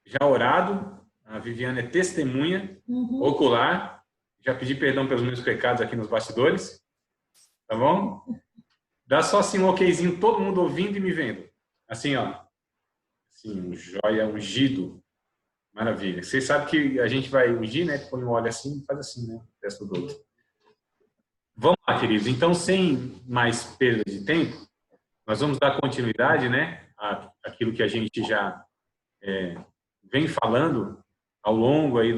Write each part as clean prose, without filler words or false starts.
já orado, a Viviane é testemunha ocular, já pedi perdão pelos meus pecados aqui nos bastidores, tá bom? Dá só assim um okzinho, todo mundo ouvindo e me vendo. Assim, ó. Assim, um joia ungido. Maravilha. Vocês sabem que a gente vai ungir, né? Põe um óleo assim e faz assim, né? Testa do outro. Vamos lá, queridos. Então, sem mais perda de tempo, nós vamos dar continuidade, né? Àquilo que a gente já vem falando ao longo aí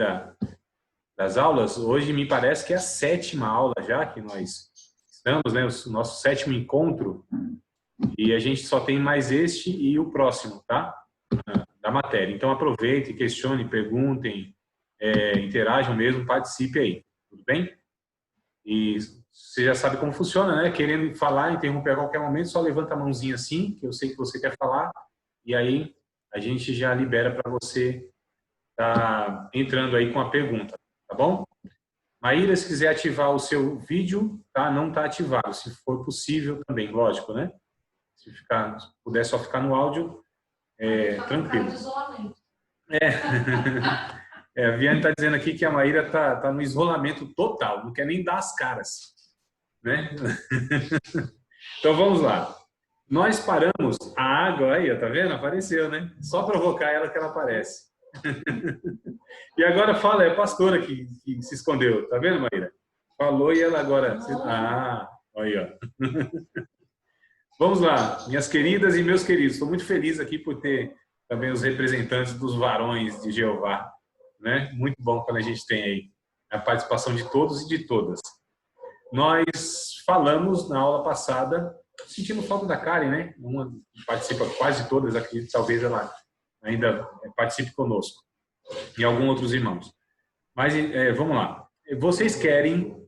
das aulas. Hoje me parece que é a 7ª aula já que nós estamos, né? O nosso 7º encontro. E a gente só tem mais este e o próximo, tá? Da matéria. Então, aproveite, questione, perguntem, interajam mesmo, participe aí. Tudo bem? E você já sabe como funciona, né? Querendo falar, interromper a qualquer momento, só levanta a mãozinha assim, que eu sei que você quer falar, e aí a gente já libera para você estar entrando aí com a pergunta, tá bom? Maíra, se quiser ativar o seu vídeo, tá? Não está ativado, se for possível também, lógico, né? Se puder só ficar no áudio, tranquilo. A Viane está dizendo aqui que a Maíra está no isolamento total, não quer nem dar as caras, né? Então vamos lá. Nós paramos a água aí, tá vendo? Apareceu, né? Só provocar ela que ela aparece. E agora fala, é a pastora que se escondeu, tá vendo, Maíra? Falou e ela agora... Aí, ó. Vamos lá, minhas queridas e meus queridos. Estou muito feliz aqui por ter também os representantes dos varões de Jeová, né? Muito bom quando a gente tem aí a participação de todos e de todas. Nós falamos na aula passada, sentindo falta da Karen, né? Uma participa quase todas aqui, talvez ela ainda participe conosco, e alguns outros irmãos. Mas vamos lá. Vocês querem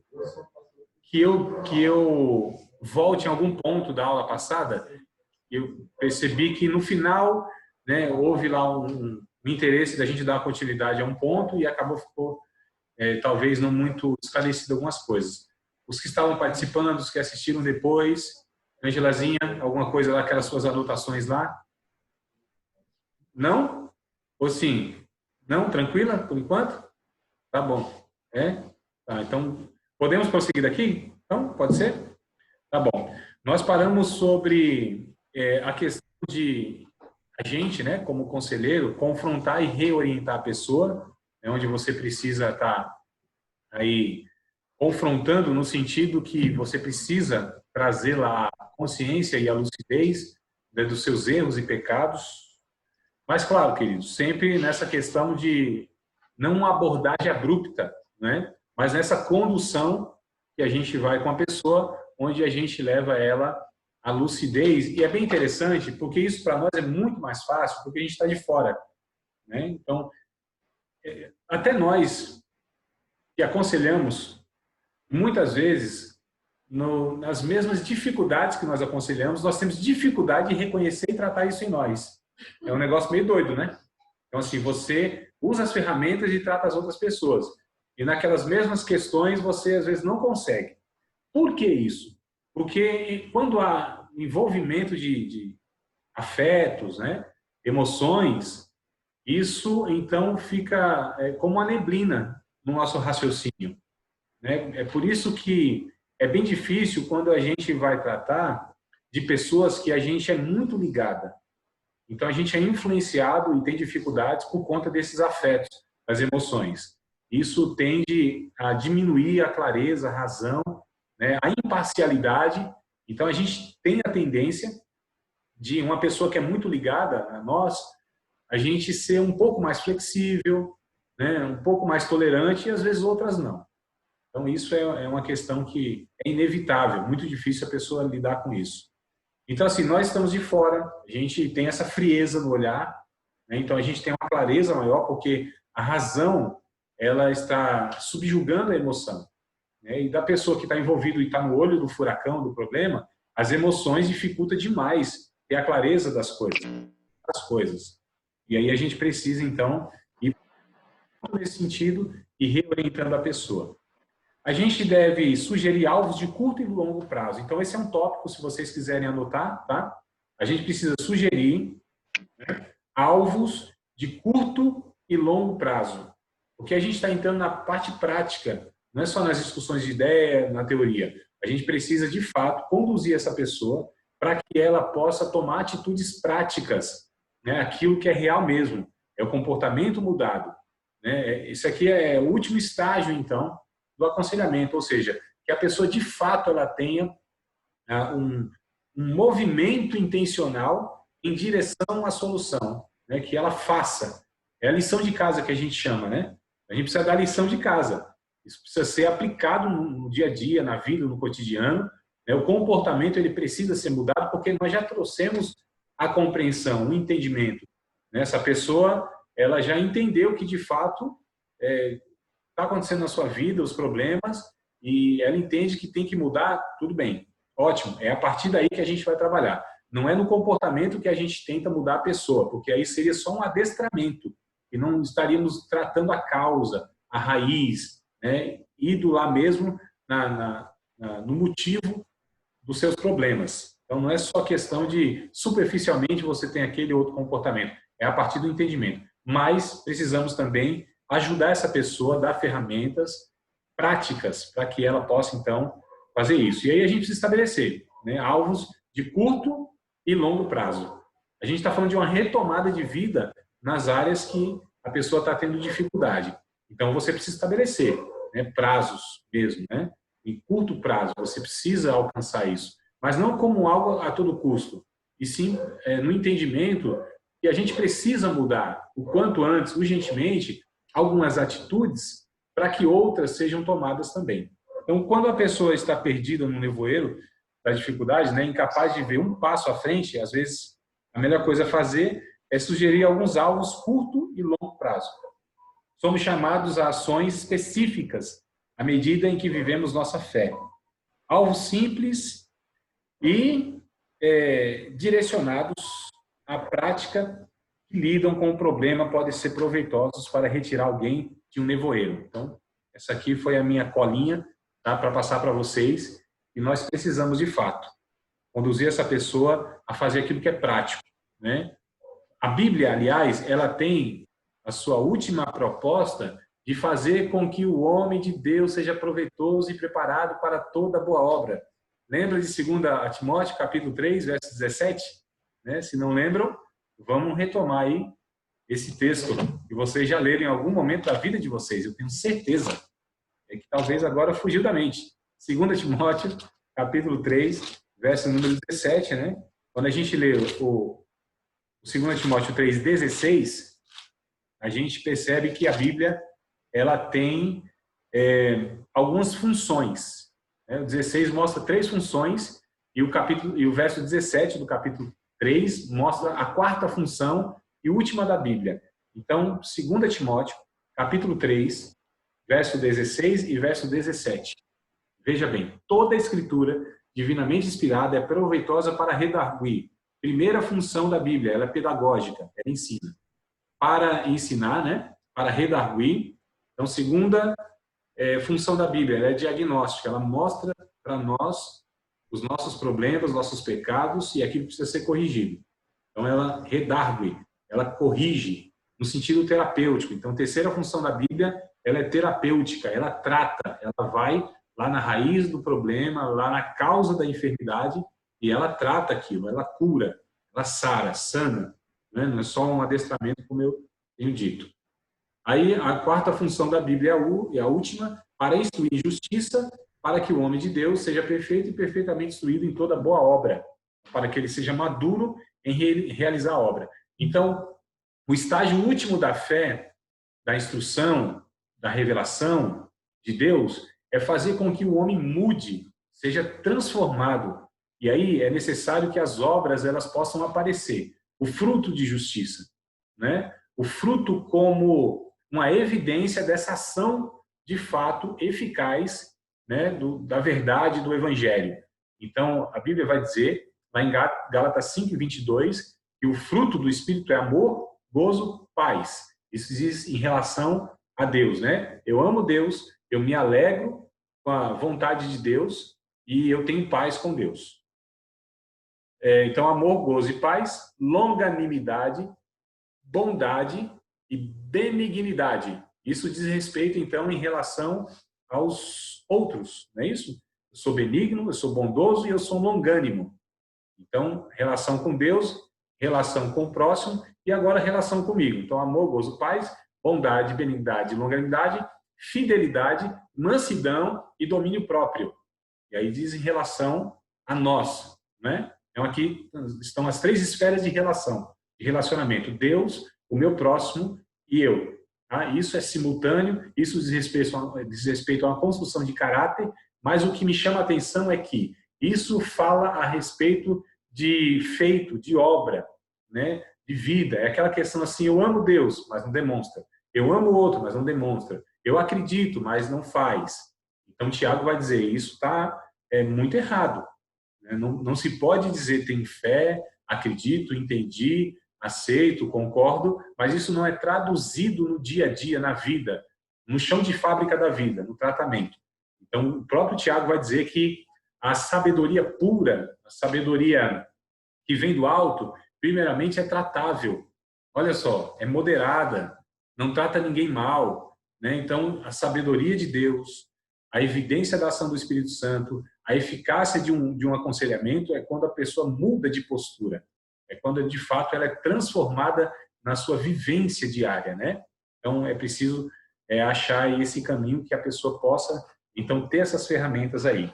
que eu volte em algum ponto da aula passada? Eu percebi que no final, né, houve lá um interesse da gente dar continuidade a um ponto e ficou talvez não muito esclarecido algumas coisas. Os que estavam participando, os que assistiram depois, Angelazinha, alguma coisa lá, aquelas suas anotações lá? Não? Ou sim? Não? Tranquila, por enquanto? Tá bom. Tá, então, podemos prosseguir daqui? Então, pode ser? Tá bom. Nós paramos sobre a questão de a gente, né, como conselheiro, confrontar e reorientar a pessoa, onde você precisa estar aí confrontando no sentido que você precisa trazer lá a consciência e a lucidez, né, dos seus erros e pecados. Mas, claro, queridos, sempre nessa questão de não uma abordagem abrupta, né, mas nessa condução que a gente vai com a pessoa, onde a gente leva ela à lucidez. E é bem interessante, porque isso para nós é muito mais fácil, porque a gente está de fora, né? Então, até nós que aconselhamos, muitas vezes, nas mesmas dificuldades que nós aconselhamos, nós temos dificuldade de reconhecer e tratar isso em nós. É um negócio meio doido, né? Então, assim, você usa as ferramentas e trata as outras pessoas. E naquelas mesmas questões, você, às vezes, não consegue. Por que isso? Porque quando há envolvimento de afetos, né, emoções, isso, então, fica como uma neblina no nosso raciocínio, né? É por isso que é bem difícil quando a gente vai tratar de pessoas que a gente é muito ligada. Então, a gente é influenciado e tem dificuldades por conta desses afetos, das emoções. Isso tende a diminuir a clareza, a razão, né, a imparcialidade. Então, a gente tem a tendência de uma pessoa que é muito ligada a nós, a gente ser um pouco mais flexível, né, um pouco mais tolerante, e às vezes outras não. Então, isso é uma questão que é inevitável, muito difícil a pessoa lidar com isso. Então, assim, nós estamos de fora, a gente tem essa frieza no olhar, né? Então a gente tem uma clareza maior, porque a razão, ela está subjugando a emoção, né? E da pessoa que está envolvida e está no olho do furacão, do problema, as emoções dificultam demais ter a clareza das coisas. E aí a gente precisa, então, ir nesse sentido e reorientando a pessoa. A gente deve sugerir alvos de curto e longo prazo. Então, esse é um tópico, se vocês quiserem anotar, tá? A gente precisa sugerir, né, alvos de curto e longo prazo. Porque a gente está entrando na parte prática, não é só nas discussões de ideia, na teoria. A gente precisa, de fato, conduzir essa pessoa para que ela possa tomar atitudes práticas, né? Aquilo que é real mesmo, é o comportamento mudado, né? Esse aqui é o último estágio, então, do aconselhamento, ou seja, que a pessoa, de fato, ela tenha um movimento intencional em direção à solução, né? Que ela faça. É a lição de casa que a gente chama, né? A gente precisa dar lição de casa. Isso precisa ser aplicado no dia a dia, na vida, no cotidiano. Né? O comportamento ele precisa ser mudado porque nós já trouxemos a compreensão, o entendimento. Né? Essa pessoa ela já entendeu que, de fato, está acontecendo na sua vida, os problemas, e ela entende que tem que mudar, tudo bem. Ótimo, é a partir daí que a gente vai trabalhar. Não é no comportamento que a gente tenta mudar a pessoa, porque aí seria só um adestramento, e não estaríamos tratando a causa, a raiz, né? Indo lá mesmo no motivo dos seus problemas. Então, não é só questão de, superficialmente, você tem aquele outro comportamento. É a partir do entendimento. Mas precisamos também ajudar essa pessoa a dar ferramentas práticas para que ela possa, então, fazer isso. E aí a gente precisa estabelecer, né, alvos de curto e longo prazo. A gente está falando de uma retomada de vida nas áreas que a pessoa está tendo dificuldade. Então, você precisa estabelecer, né, prazos mesmo, né? Em curto prazo, você precisa alcançar isso. Mas não como algo a todo custo, e sim no entendimento que a gente precisa mudar o quanto antes, urgentemente, algumas atitudes para que outras sejam tomadas também. Então, quando a pessoa está perdida no nevoeiro da dificuldade, né, incapaz de ver um passo à frente, às vezes a melhor coisa a fazer é sugerir alguns alvos curto e longo prazo. Somos chamados a ações específicas à medida em que vivemos nossa fé. Alvos simples e direcionados à prática que lidam com o problema podem ser proveitosos para retirar alguém de um nevoeiro. Então, essa aqui foi a minha colinha, tá, para passar para vocês. E nós precisamos, de fato, conduzir essa pessoa a fazer aquilo que é prático, né? A Bíblia, aliás, ela tem a sua última proposta de fazer com que o homem de Deus seja proveitoso e preparado para toda boa obra. Lembra de 2 Timóteo, capítulo 3, verso 17? Né? Se não lembram, vamos retomar aí esse texto que vocês já leram em algum momento da vida de vocês. Eu tenho certeza que talvez agora fugiu da mente. 2 Timóteo, capítulo 3, verso número 17, né? Quando a gente lê o 2 Timóteo 3,16, a gente percebe que a Bíblia ela tem algumas funções. Né? O 16 mostra 3 funções e o verso 17 do capítulo 3 mostra a 4ª função e última da Bíblia. Então, 2 Timóteo, capítulo 3, verso 16 e verso 17. Veja bem, toda a Escritura divinamente inspirada é proveitosa para redarguir. Primeira função da Bíblia, ela é pedagógica, ela ensina. Para ensinar, né? Para redarguir. Então, segunda função da Bíblia, ela é diagnóstica, ela mostra para nós os nossos problemas, nossos pecados e aquilo que precisa ser corrigido. Então, ela redargue, ela corrige, no sentido terapêutico. Então, a terceira função da Bíblia, ela é terapêutica, ela trata, ela vai lá na raiz do problema, lá na causa da enfermidade, e ela trata aquilo, ela cura, ela sara, sana, né? Não é só um adestramento, como eu tenho dito. Aí, a 4ª função da Bíblia é a última, para instruir em justiça, para que o homem de Deus seja perfeito e perfeitamente instruído em toda boa obra, para que ele seja maduro em realizar a obra. Então, o estágio último da fé, da instrução, da revelação de Deus, é fazer com que o homem mude, seja transformado. E aí é necessário que as obras elas possam aparecer. O fruto de justiça, né? O fruto como uma evidência dessa ação de fato eficaz, né, da verdade do Evangelho. Então, a Bíblia vai dizer, lá em Gálatas 5:22, que o fruto do Espírito é amor, gozo, paz. Isso diz em relação a Deus, né? Eu amo Deus, eu me alegro com a vontade de Deus e eu tenho paz com Deus. Então, amor, gozo e paz, longanimidade, bondade e benignidade. Isso diz respeito, então, em relação aos outros, não é isso? Eu sou benigno, eu sou bondoso e eu sou longânimo. Então, relação com Deus, relação com o próximo e agora relação comigo. Então, amor, gozo, paz, bondade, benignidade, longanimidade, fidelidade, mansidão e domínio próprio. E aí diz em relação a nós, né? Então, aqui estão as 3 esferas de relação, de relacionamento. Deus, o meu próximo e eu. Tá? Isso é simultâneo, isso diz respeito a uma construção de caráter, mas o que me chama a atenção é que isso fala a respeito de feito, de obra, né? De vida. É aquela questão assim, eu amo Deus, mas não demonstra. Eu amo o outro, mas não demonstra. Eu acredito, mas não faz. Então, Tiago vai dizer, isso está muito errado. Né? Não se pode dizer tem fé, acredito, entendi, aceito, concordo, mas isso não é traduzido no dia a dia, na vida, no chão de fábrica da vida, no tratamento. Então, o próprio Tiago vai dizer que a sabedoria pura, a sabedoria que vem do alto, primeiramente é tratável. Olha só, é moderada, não trata ninguém mal. Né? Então, a sabedoria de Deus, a evidência da ação do Espírito Santo, a eficácia de um aconselhamento é quando a pessoa muda de postura. É quando, de fato, ela é transformada na sua vivência diária. Né? Então, é preciso achar esse caminho que a pessoa possa, então, ter essas ferramentas aí.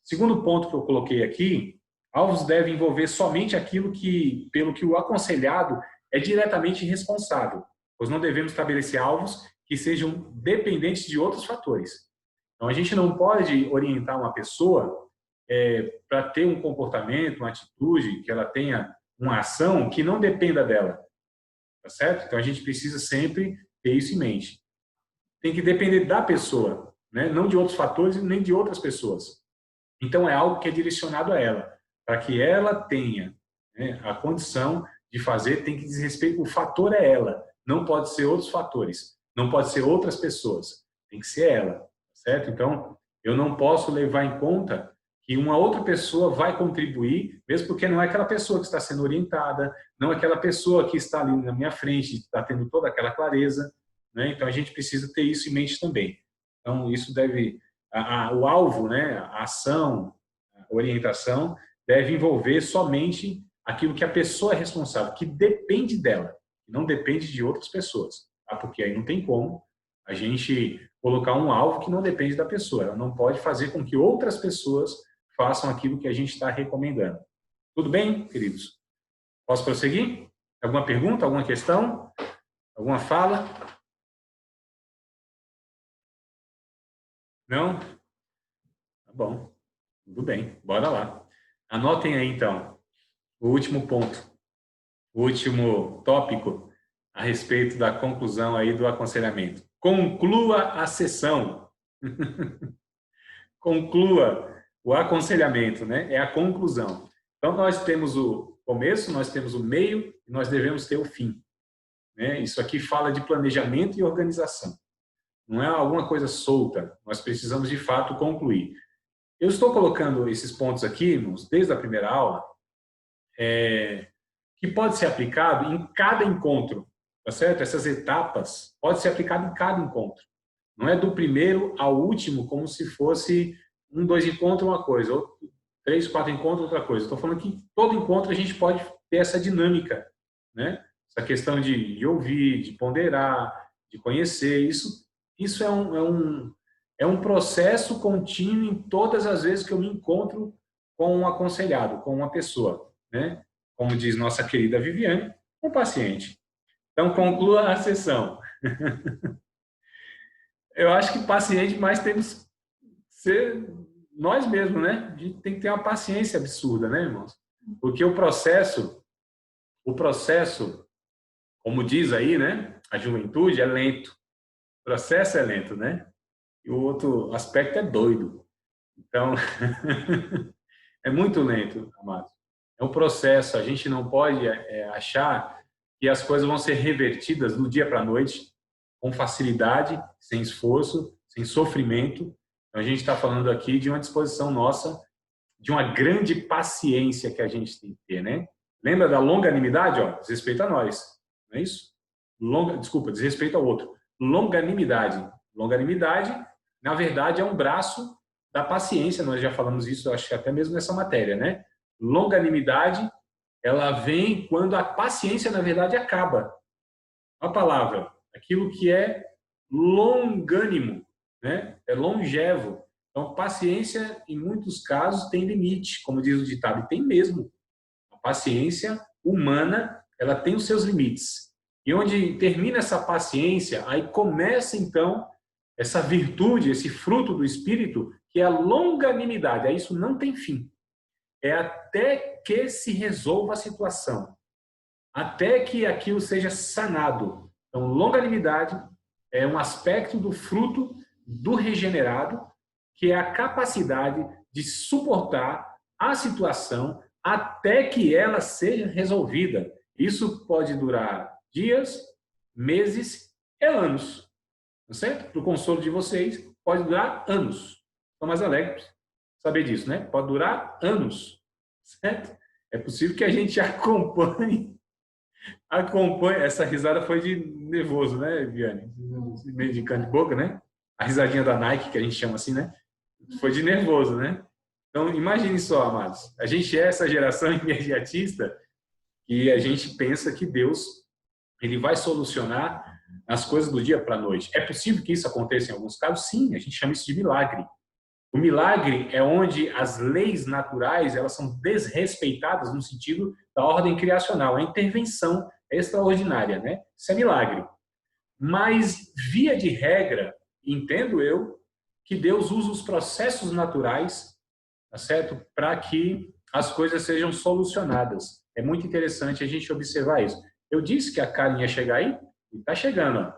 Segundo ponto que eu coloquei aqui, alvos devem envolver somente aquilo pelo que o aconselhado é diretamente responsável, pois não devemos estabelecer alvos que sejam dependentes de outros fatores. Então, a gente não pode orientar uma pessoa para ter um comportamento, uma atitude, que ela tenha uma ação que não dependa dela, tá certo? Então, a gente precisa sempre ter isso em mente. Tem que depender da pessoa, né? Não de outros fatores nem de outras pessoas. Então, é algo que é direcionado a ela, para que ela tenha, né, a condição de fazer, tem que dizer respeito, o fator é ela, não pode ser outros fatores, não pode ser outras pessoas, tem que ser ela, certo? Então, eu não posso levar em conta que uma outra pessoa vai contribuir, mesmo porque não é aquela pessoa que está sendo orientada, não é aquela pessoa que está ali na minha frente, está tendo toda aquela clareza, né? Então, a gente precisa ter isso em mente também. Então, isso deve... o alvo, né, a ação, a orientação, deve envolver somente aquilo que a pessoa é responsável, que depende dela, não depende de outras pessoas. Tá? Porque aí não tem como a gente colocar um alvo que não depende da pessoa. Ela não pode fazer com que outras pessoas façam aquilo que a gente está recomendando. Tudo bem, queridos? Posso prosseguir? Alguma pergunta, alguma questão? Alguma fala? Não? Tá bom. Tudo bem. Bora lá. Anotem aí, então, o último ponto, o último tópico a respeito da conclusão aí do aconselhamento. Conclua a sessão. Conclua o aconselhamento, né? É a conclusão. Então, nós temos o começo, nós temos o meio e nós devemos ter o fim. Né? Isso aqui fala de planejamento e organização. Não é alguma coisa solta. Nós precisamos, de fato, concluir. Eu estou colocando esses pontos aqui, irmãos, desde a primeira aula, que pode ser aplicado em cada encontro, tá certo? Essas etapas pode ser aplicado em cada encontro. Não é do primeiro ao último como se fosse 1, 2 encontros uma coisa, ou 3, 4 encontros outra coisa. Estou falando que todo encontro a gente pode ter essa dinâmica, né? Essa questão de ouvir, de ponderar, de conhecer. Isso é um processo contínuo em todas as vezes que eu me encontro com um aconselhado, com uma pessoa, né? Como diz nossa querida Viviane, um paciente. Então, conclua a sessão. Eu acho que paciente mais temos que ser nós mesmos, né? A gente tem que ter uma paciência absurda, né, irmãos? Porque o processo, como diz aí, né? A juventude é lento. O processo é lento, né? E o outro aspecto é doido. Então, é muito lento, amados. É um processo. A gente não pode achar que as coisas vão ser revertidas do dia para a noite, com facilidade, sem esforço, sem sofrimento. Então, a gente está falando aqui de uma disposição nossa, de uma grande paciência que a gente tem que ter, né? Lembra da longanimidade? Ó, diz respeito a nós, não é isso? desrespeito ao outro. Longanimidade. Longanimidade, na verdade, é um braço da paciência, nós já falamos isso, acho que até mesmo nessa matéria, né? Longanimidade, ela vem quando a paciência, na verdade, acaba. A palavra, aquilo que é longânimo, né? É longevo. Então, paciência, em muitos casos, tem limite, como diz o ditado, e tem mesmo. A paciência humana, ela tem os seus limites. E onde termina essa paciência, aí começa, então, essa virtude, esse fruto do Espírito, que é a longanimidade. Aí isso não tem fim. É até que se resolva a situação. Até que aquilo seja sanado. Então, longanimidade é um aspecto do fruto do regenerado, que é a capacidade de suportar a situação até que ela seja resolvida. Isso pode durar dias, meses e anos. Tá certo? Para o consolo de vocês, pode durar anos. Estou mais alegre saber disso, né? Pode durar anos. Certo? É possível que a gente acompanhe. Essa risada foi de nervoso, né, Viane? Meio de canto de boca, né? A risadinha da Nike, que a gente chama assim, né? Foi de nervoso, né? Então, imagine só, amados. A gente é essa geração imediatista e a gente pensa que Deus ele vai solucionar as coisas do dia para a noite. É possível que isso aconteça em alguns casos? Sim, a gente chama isso de milagre. O milagre é onde as leis naturais elas são desrespeitadas no sentido da ordem criacional. A intervenção extraordinária, né? Isso é milagre. Mas, via de regra, entendo eu, que Deus usa os processos naturais, tá certo? Para que as coisas sejam solucionadas. É muito interessante a gente observar isso. Eu disse que a Karen ia chegar aí, e está chegando, ó.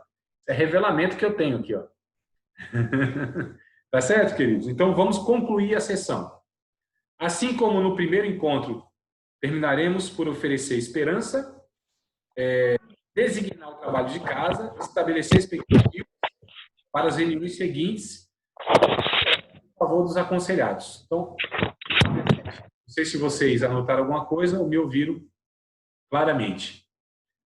É revelamento que eu tenho aqui, ó. Tá certo, queridos? Então, vamos concluir a sessão. Assim como no primeiro encontro, terminaremos por oferecer esperança, designar o trabalho de casa, estabelecer expectativas para as reuniões seguintes, em favor dos aconselhados. Então, não sei se vocês anotaram alguma coisa ou me ouviram claramente.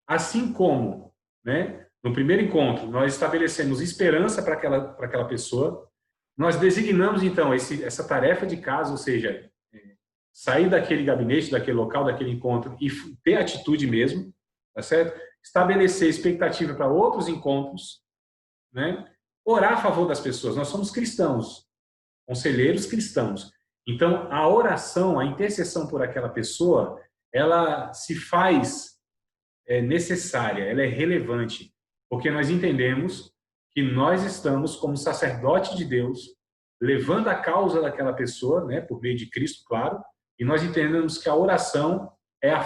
Assim como, né, no primeiro encontro, nós estabelecemos esperança para aquela pessoa, nós designamos, então, essa tarefa de casa, ou seja, sair daquele gabinete, daquele local, daquele encontro e ter atitude mesmo, tá certo? Estabelecer expectativa para outros encontros, né? Orar a favor das pessoas. Nós somos cristãos, conselheiros cristãos. Então, a oração, a intercessão por aquela pessoa, ela se faz necessária, ela é relevante, porque nós entendemos que nós estamos, como sacerdote de Deus, levando a causa daquela pessoa, né, por meio de Cristo, claro, e nós entendemos que a oração é a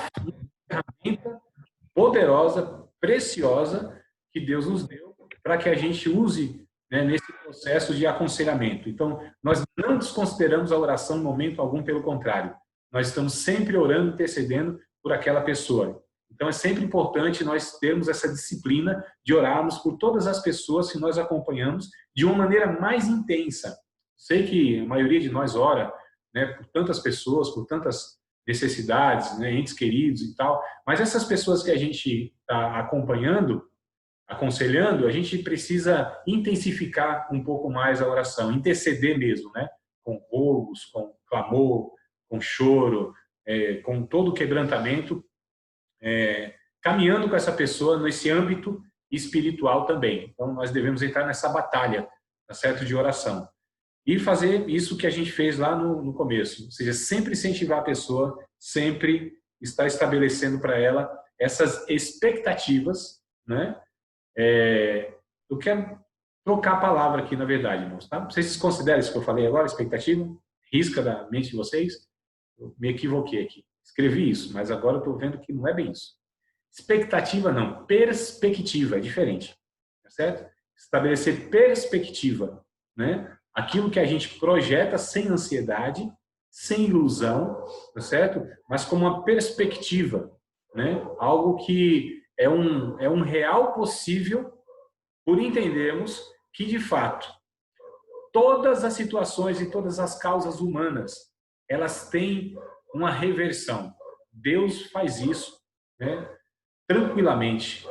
ferramenta poderosa, preciosa, que Deus nos deu para que a gente use, né, nesse processo de aconselhamento. Então, nós não desconsideramos a oração em momento algum, pelo contrário. Nós estamos sempre orando, intercedendo por aquela pessoa. Então, é sempre importante nós termos essa disciplina de orarmos por todas as pessoas que nós acompanhamos de uma maneira mais intensa. Sei que a maioria de nós ora, né, por tantas pessoas, por tantas necessidades, né, entes queridos e tal, mas essas pessoas que a gente está acompanhando, aconselhando, a gente precisa intensificar um pouco mais a oração, interceder mesmo, né, com rogos, com clamor, com choro, com todo o quebrantamento, caminhando com essa pessoa nesse âmbito espiritual também. Então, nós devemos entrar nessa batalha, tá certo, de oração. E fazer isso que a gente fez lá no começo, ou seja, sempre incentivar a pessoa, sempre estar estabelecendo para ela essas expectativas, né? Eu quero trocar a palavra aqui, na verdade, irmãos, tá? Vocês consideram isso que eu falei agora, expectativa? Risca da mente de vocês? Eu me equivoquei aqui. Escrevi isso, mas agora eu estou vendo que não é bem isso. Expectativa não, perspectiva, é diferente, tá certo? Estabelecer perspectiva, né? Aquilo que a gente projeta sem ansiedade, sem ilusão, tá certo? Mas com uma perspectiva, né? Algo que é um real possível por entendermos que, de fato, todas as situações e todas as causas humanas, elas têm uma reversão. Deus faz isso, né, tranquilamente.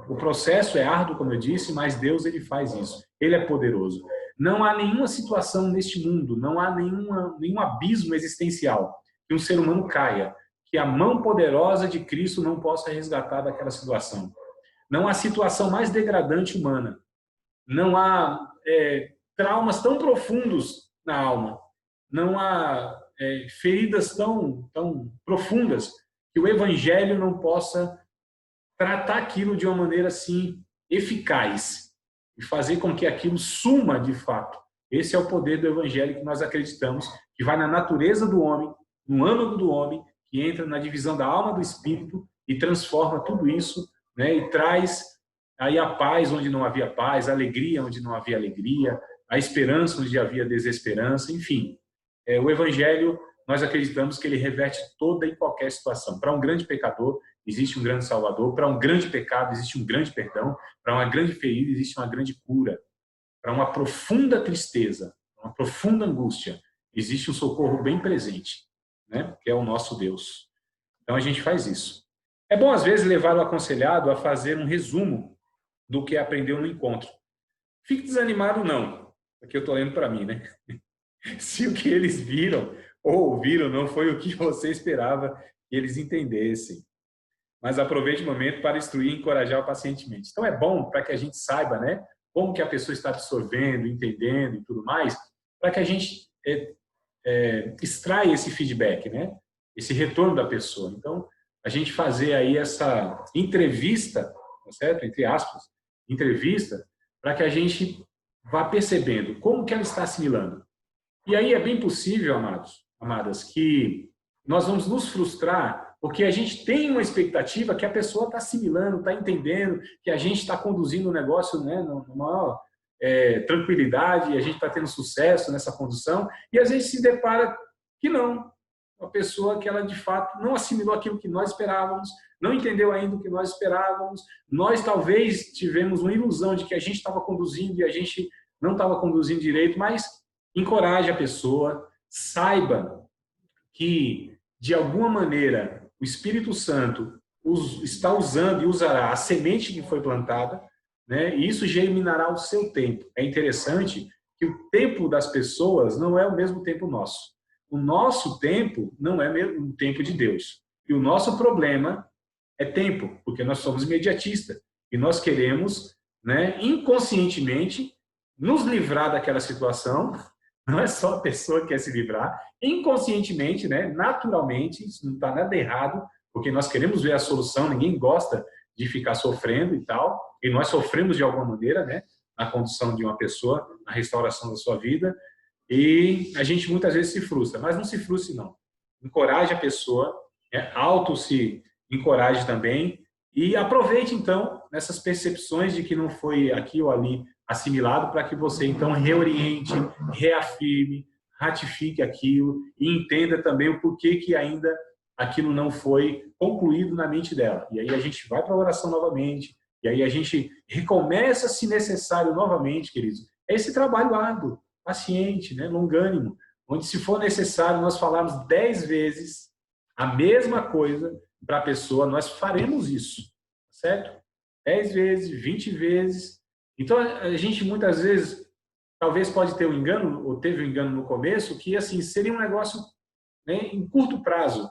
O processo é árduo, como eu disse, mas Deus ele faz isso. Ele é poderoso. Não há nenhuma situação neste mundo, não há nenhum abismo existencial que um ser humano caia, que a mão poderosa de Cristo não possa resgatar daquela situação. Não há situação mais degradante humana. Não há traumas tão profundos na alma. Não há feridas tão profundas que o Evangelho não possa tratar aquilo de uma maneira assim eficaz e fazer com que aquilo suma de fato. Esse é o poder do Evangelho que nós acreditamos, que vai na natureza do homem, no âmago do homem, que entra na divisão da alma do espírito e transforma tudo isso, né, e traz aí a paz onde não havia paz, a alegria onde não havia alegria, a esperança onde havia desesperança, enfim. O Evangelho, nós acreditamos que ele reverte toda e qualquer situação. Para um grande pecador, existe um grande Salvador. Para um grande pecado, existe um grande perdão. Para uma grande ferida, existe uma grande cura. Para uma profunda tristeza, uma profunda angústia, existe um socorro bem presente, né? Que é o nosso Deus. Então, a gente faz isso. É bom, às vezes, levar o aconselhado a fazer um resumo do que aprendeu no encontro. Fique desanimado, não. Aqui eu estou lendo para mim, né? Se o que eles viram ou ouviram não foi o que você esperava que eles entendessem. Mas aproveite o momento para instruir e encorajar pacientemente. Então é bom para que a gente saiba, né, como que a pessoa está absorvendo, entendendo e tudo mais, para que a gente extraia esse feedback, né, esse retorno da pessoa. Então, a gente fazer aí essa entrevista, tá certo? Entre aspas, entrevista, para que a gente vá percebendo como que ela está assimilando. E aí é bem possível, amados, amadas, que nós vamos nos frustrar porque a gente tem uma expectativa que a pessoa está assimilando, está entendendo, que a gente está conduzindo o negócio, né, numa maior tranquilidade, e a gente está tendo sucesso nessa condução, e às vezes se depara que não. Uma pessoa que ela de fato não assimilou aquilo que nós esperávamos, não entendeu ainda o que nós esperávamos, nós talvez tivemos uma ilusão de que a gente estava conduzindo e a gente não estava conduzindo direito, mas encoraje a pessoa, saiba que, de alguma maneira, o Espírito Santo está usando e usará a semente que foi plantada, né? E isso germinará o seu tempo. É interessante que o tempo das pessoas não é o mesmo tempo nosso. O nosso tempo não é o tempo de Deus. E o nosso problema é tempo, porque nós somos imediatistas. E nós queremos, né, inconscientemente, nos livrar daquela situação. Não é só a pessoa que quer se livrar, inconscientemente, né, naturalmente, isso não está nada errado, porque nós queremos ver a solução, ninguém gosta de ficar sofrendo e tal, e nós sofremos de alguma maneira, né, na condução de uma pessoa, na restauração da sua vida, e a gente muitas vezes se frustra, mas não se frustre não. Encoraje a pessoa, né, auto se encoraje também, e aproveite então nessas percepções de que não foi aqui ou ali assimilado, para que você então reoriente, reafirme, ratifique aquilo e entenda também o porquê que ainda aquilo não foi concluído na mente dela. E aí a gente vai para a oração novamente, e aí a gente recomeça, se necessário, novamente, queridos. É esse trabalho árduo, paciente, né, longânimo, onde, se for necessário, nós falarmos 10 vezes a mesma coisa para a pessoa, nós faremos isso, certo? 10 vezes, 20 vezes. Então, a gente muitas vezes, talvez pode ter um engano, ou teve um engano no começo, que assim, seria um negócio, né, em curto prazo.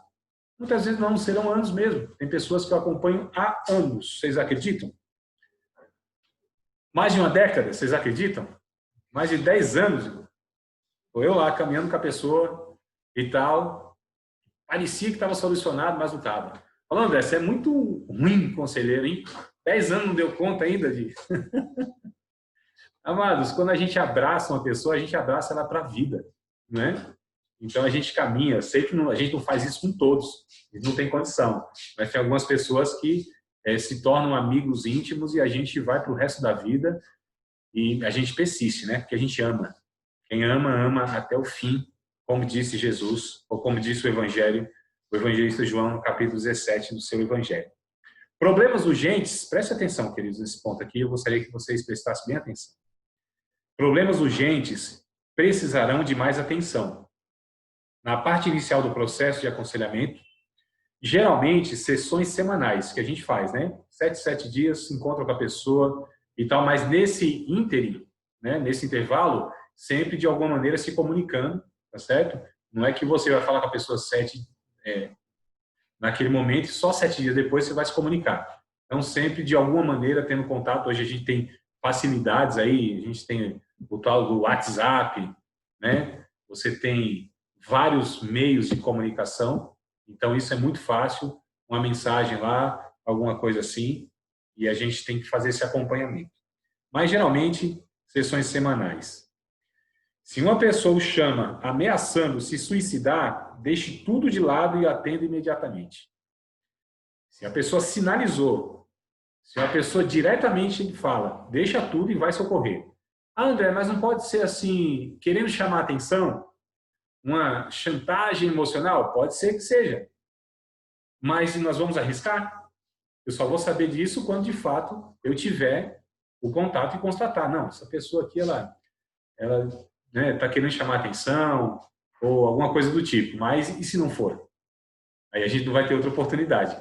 Muitas vezes não, serão anos mesmo. Tem pessoas que eu acompanho há anos. Vocês acreditam? Mais de uma década, vocês acreditam? Mais de 10 anos. Estou eu lá caminhando com a pessoa e tal. Parecia que estava solucionado, mas não estava. Falando, André, você é muito ruim conselheiro, hein? 10 anos não deu conta ainda de... Amados, quando a gente abraça uma pessoa, a gente abraça ela para a vida, né? Então a gente caminha. Sei que a gente não faz isso com todos, não tem condição. Mas tem algumas pessoas que se tornam amigos íntimos e a gente vai para o resto da vida e a gente persiste, né? Porque a gente ama. Quem ama, ama até o fim, como disse Jesus, ou como disse o evangelista João, no capítulo 17 do seu evangelho. Problemas urgentes, preste atenção, queridos, nesse ponto aqui, eu gostaria que vocês prestassem bem atenção. Problemas urgentes precisarão de mais atenção. Na parte inicial do processo de aconselhamento, geralmente, sessões semanais que a gente faz, né? 7 dias, se encontra com a pessoa e tal, mas nesse ínterim, né? Nesse intervalo, sempre de alguma maneira se comunicando, tá certo? Não é que você vai falar com a pessoa naquele momento e só 7 dias depois você vai se comunicar. Então, sempre de alguma maneira tendo contato. Hoje a gente tem facilidades aí, a gente tem o tal do WhatsApp, né? Você tem vários meios de comunicação, então isso é muito fácil, uma mensagem lá, alguma coisa assim, e a gente tem que fazer esse acompanhamento. Mas geralmente, sessões semanais. Se uma pessoa o chama ameaçando se suicidar, deixe tudo de lado e atenda imediatamente. Se a pessoa sinalizou, se a pessoa diretamente fala, deixa tudo e vai socorrer. Ah, André, mas não pode ser assim, querendo chamar atenção? Uma chantagem emocional? Pode ser que seja. Mas nós vamos arriscar? Eu só vou saber disso quando, de fato, eu tiver o contato e constatar. Não, essa pessoa aqui, ela né, tá querendo chamar atenção ou alguma coisa do tipo. Mas e se não for? Aí a gente não vai ter outra oportunidade,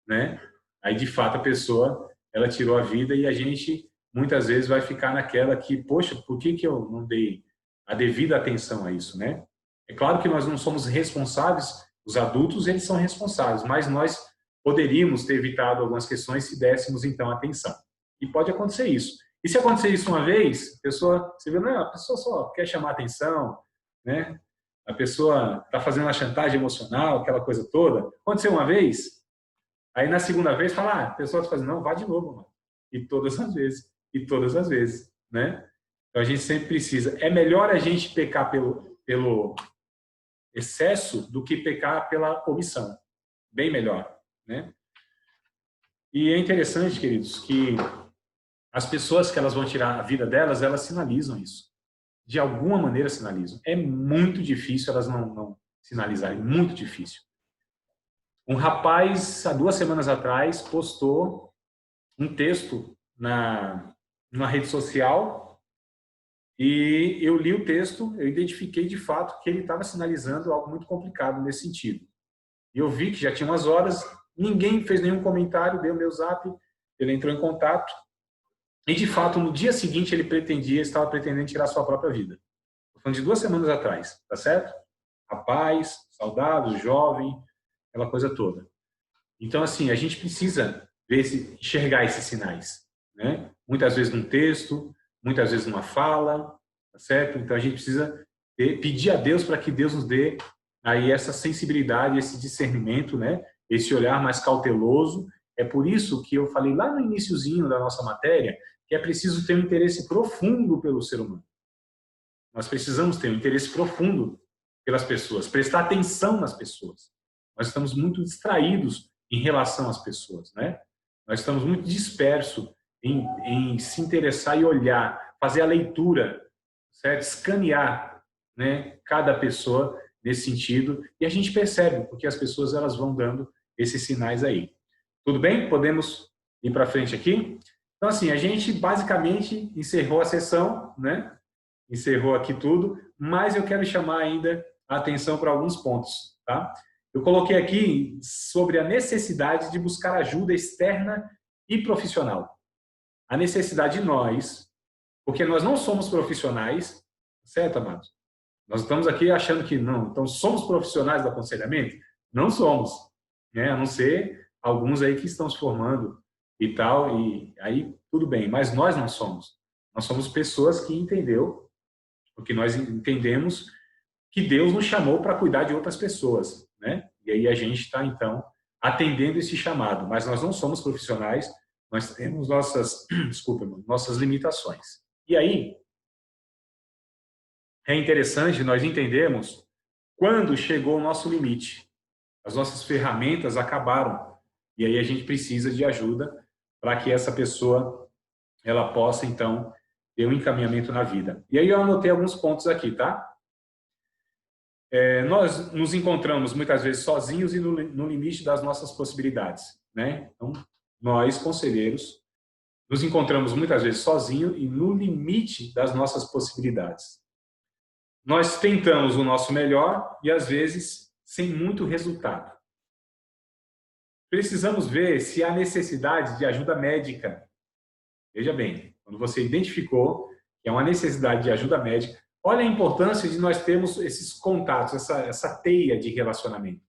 né? Aí, de fato, a pessoa, ela tirou a vida e a gente, muitas vezes, vai ficar naquela que, poxa, por que eu não dei a devida atenção a isso, né? É claro que nós não somos responsáveis, os adultos, eles são responsáveis, mas nós poderíamos ter evitado algumas questões se dessemos, então, atenção. E pode acontecer isso. E se acontecer isso uma vez, a pessoa, você vê, não, a pessoa só quer chamar atenção, né? A pessoa está fazendo uma chantagem emocional, aquela coisa toda. Aconteceu uma vez, aí na segunda vez fala, a pessoa está fazendo, não, vá de novo, mano. E todas as vezes, e todas as vezes, né? Então a gente sempre precisa. É melhor a gente pecar pelo excesso do que pecar pela omissão. Bem melhor, né? E é interessante, queridos, que as pessoas que elas vão tirar a vida delas, elas sinalizam isso. De alguma maneira sinalizam. É muito difícil elas não sinalizarem, muito difícil. Um rapaz, há 2 semanas atrás, postou um texto numa rede social e eu li o texto, eu identifiquei de fato que ele estava sinalizando algo muito complicado nesse sentido. E eu vi que já tinha umas horas, ninguém fez nenhum comentário, deu meu zap, ele entrou em contato e, de fato, no dia seguinte ele estava pretendendo tirar sua própria vida. Estou falando de 2 semanas atrás, tá certo? Rapaz, saudável, jovem, aquela coisa toda. Então, assim, a gente precisa enxergar esses sinais, né? Muitas vezes num texto, muitas vezes numa fala, tá certo? Então, a gente precisa pedir a Deus para que Deus nos dê aí essa sensibilidade, esse discernimento, né? Esse olhar mais cauteloso. É por isso que eu falei lá no iniciozinho da nossa matéria que é preciso ter um interesse profundo pelo ser humano. Nós precisamos ter um interesse profundo pelas pessoas, prestar atenção nas pessoas. Nós estamos muito distraídos em relação às pessoas, né? Nós estamos muito dispersos em se interessar e olhar, fazer a leitura, certo? Escanear, né, cada pessoa nesse sentido, e a gente percebe, porque as pessoas elas vão dando esses sinais aí. Tudo bem? Podemos ir para frente aqui? Então, assim, a gente basicamente encerrou a sessão, né? Encerrou aqui tudo, mas eu quero chamar ainda a atenção para alguns pontos, tá? Eu coloquei aqui sobre a necessidade de buscar ajuda externa e profissional. A necessidade de nós, porque nós não somos profissionais, certo, amados? Nós estamos aqui achando que não, então somos profissionais do aconselhamento? Não somos, né? A não ser alguns aí que estão se formando e tal, e aí tudo bem, mas nós não somos. Nós somos pessoas que porque nós entendemos que Deus nos chamou para cuidar de outras pessoas, né? E aí a gente está, então, atendendo esse chamado, mas nós não somos profissionais, nós temos nossas limitações. E aí, é interessante nós entendermos quando chegou o nosso limite. As nossas ferramentas acabaram, e aí a gente precisa de ajuda para que essa pessoa ela possa, então, ter um encaminhamento na vida. E aí eu anotei alguns pontos aqui, tá? Nós nos encontramos muitas vezes sozinhos e no limite das nossas possibilidades, né? Então, nós, conselheiros, nos encontramos muitas vezes sozinhos e no limite das nossas possibilidades. Nós tentamos o nosso melhor e, às vezes, sem muito resultado. precisamos ver se há necessidade de ajuda médica. Veja bem, quando você identificou que é uma necessidade de ajuda médica, olha a importância de nós termos esses contatos, essa teia de relacionamento,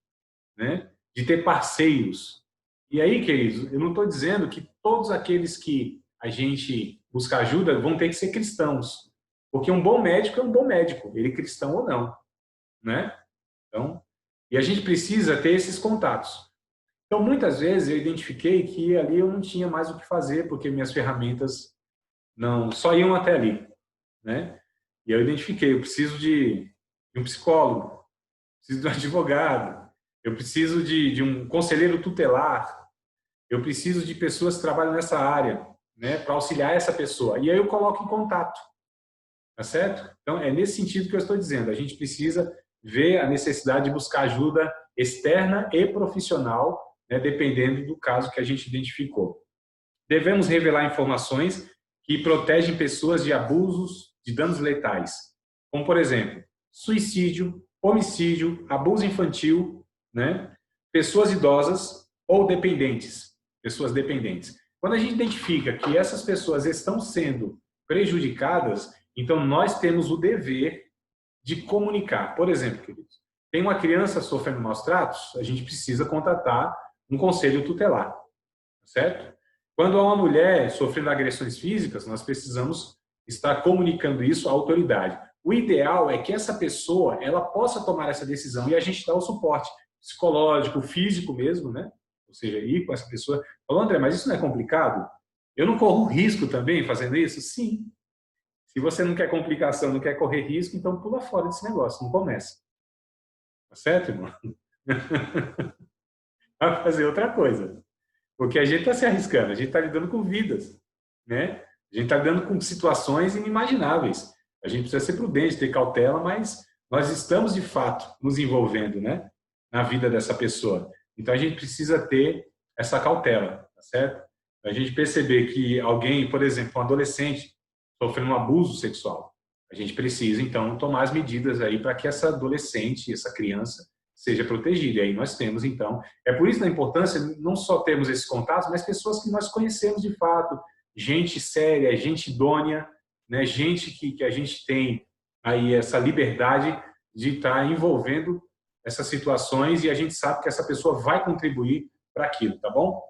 né? De ter parceiros. E aí, queridos, eu não estou dizendo que todos aqueles que a gente busca ajuda vão ter que ser cristãos, porque um bom médico é um bom médico, ele cristão ou não, né? Então, e a gente precisa ter esses contatos. Então, muitas vezes eu identifiquei que ali eu não tinha mais o que fazer, porque minhas ferramentas não só iam até ali, né? E eu identifiquei, eu preciso de um psicólogo, preciso de um advogado, eu preciso de um conselheiro tutelar, eu preciso de pessoas que trabalham nessa área, né, para auxiliar essa pessoa. E aí eu coloco em contato, tá certo? Então, é nesse sentido que eu estou dizendo, a gente precisa ver a necessidade de buscar ajuda externa e profissional, né, dependendo do caso que a gente identificou. Devemos revelar informações que protegem pessoas de abusos, de danos letais, como, por exemplo, suicídio, homicídio, abuso infantil, né? Pessoas idosas ou dependentes, pessoas dependentes. Quando a gente identifica que essas pessoas estão sendo prejudicadas, então nós temos o dever de comunicar. Por exemplo, queridos, tem uma criança sofrendo maus tratos, a gente precisa contratar um conselho tutelar, certo? Quando há uma mulher sofrendo agressões físicas, nós precisamos estar comunicando isso à autoridade. O ideal é que essa pessoa ela possa tomar essa decisão e a gente dá o suporte psicológico, físico mesmo, né? Ou seja, ir com essa pessoa. Falou, André, mas isso não é complicado? Eu não corro risco também fazendo isso? Sim. Se você não quer complicação, não quer correr risco, então pula fora desse negócio, não começa. Tá certo, irmão? Vai fazer outra coisa. Porque a gente está se arriscando, a gente está lidando com vidas, né? A gente está lidando com situações inimagináveis. A gente precisa ser prudente, ter cautela, mas nós estamos, de fato, nos envolvendo, né? Na vida dessa pessoa. Então, a gente precisa ter essa cautela, tá certo? A gente perceber que alguém, por exemplo, um adolescente, sofrendo um abuso sexual, a gente precisa, então, tomar as medidas aí para que essa adolescente, essa criança, seja protegida. E aí nós temos, então, é por isso a importância não só termos esses contatos, mas pessoas que nós conhecemos de fato, gente séria, gente idônea, né? Gente que a gente tem aí essa liberdade de estar envolvendo essas situações e a gente sabe que essa pessoa vai contribuir para aquilo, tá bom?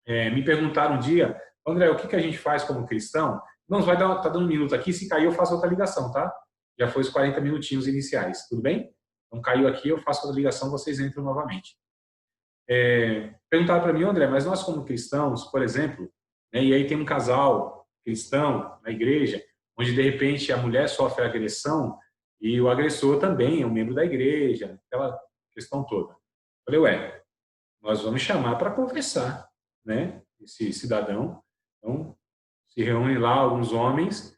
Me perguntaram um dia, André, o que a gente faz como cristão? Não, vai dar, tá dando um minuto aqui, se cair eu faço outra ligação, tá? Já foi os 40 minutinhos iniciais, tudo bem? Então, caiu aqui, eu faço a ligação, vocês entram novamente. Perguntaram para mim, André, mas nós como cristãos, por exemplo, né, e aí tem um casal cristão na igreja, onde de repente a mulher sofre agressão e o agressor também é um membro da igreja, aquela questão toda. Eu falei, nós vamos chamar para conversar, né, esse cidadão. Então, se reúnem lá alguns homens,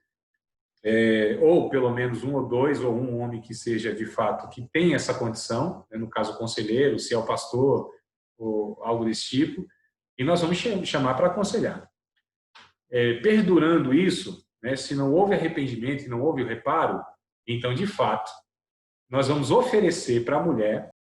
ou pelo menos um ou dois, ou um homem que seja de fato, que tem essa condição, né, no caso o conselheiro, se é o pastor, ou algo desse tipo, e nós vamos chamar para aconselhar. Perdurando isso, né, se não houve arrependimento e não houve o reparo, então, de fato, nós vamos oferecer para a mulher